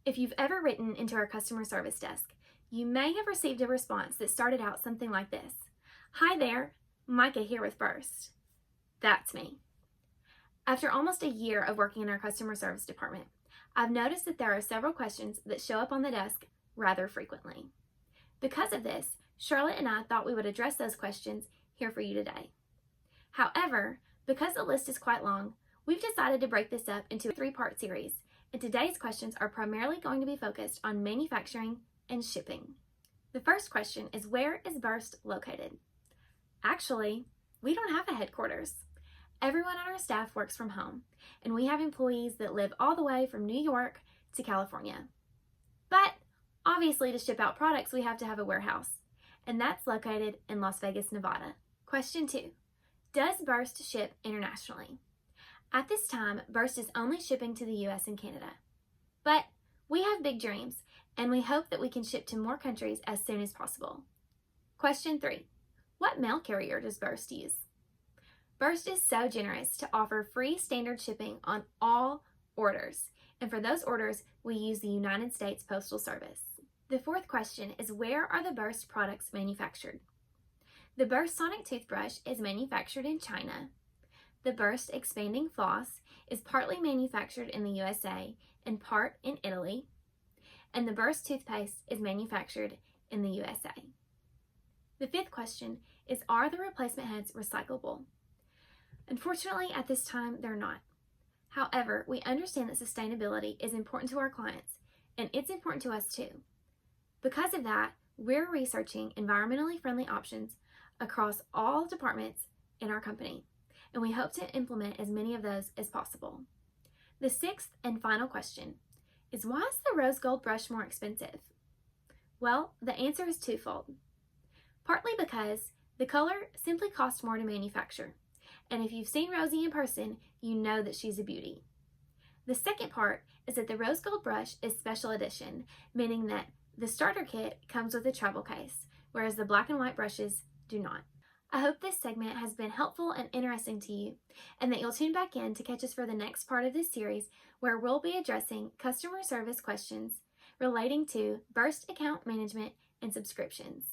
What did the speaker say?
If you've ever written into our customer service desk, you may have received a response that started out something like this. Hi there, Micah here with Burst. That's me. After almost a year of working in our customer service department, I've noticed that there are several questions that show up on the desk rather frequently. Because of this, Charlotte and I thought we would address those questions here for you today. However, because the list is quite long, we've decided to break this up into a 3-part series, and today's questions are primarily going to be focused on manufacturing and shipping. The first question is, where is Burst located? Actually, we don't have a headquarters. Everyone on our staff works from home, and we have employees that live all the way from New York to California. But obviously, to ship out products, we have to have a warehouse, and that's located in Las Vegas, Nevada. Question 2. Does Burst ship internationally? At this time, Burst is only shipping to the US and Canada. But we have big dreams, and we hope that we can ship to more countries as soon as possible. Question 3. What mail carrier does Burst use? Burst is so generous to offer free standard shipping on all orders, and for those orders, we use the United States Postal Service. The fourth question is, where are the Burst products manufactured? The Burst Sonic Toothbrush is manufactured in China. The Burst Expanding Floss is partly manufactured in the USA and part in Italy. And the Burst Toothpaste is manufactured in the USA. The fifth question is, are the replacement heads recyclable? Unfortunately, at this time, they're not. However, we understand that sustainability is important to our clients, and it's important to us too. Because of that, we're researching environmentally friendly options across all departments in our company, and we hope to implement as many of those as possible. The sixth and final question is, why is the rose gold brush more expensive? Well, the answer is twofold. Partly because the color simply costs more to manufacture, and if you've seen Rosie in person, you know that she's a beauty. The second part is that the rose gold brush is special edition, meaning that the starter kit comes with a travel case, whereas the black and white brushes do not. I hope this segment has been helpful and interesting to you, and that you'll tune back in to catch us for the next part of this series, where we'll be addressing customer service questions relating to Burst account management and subscriptions.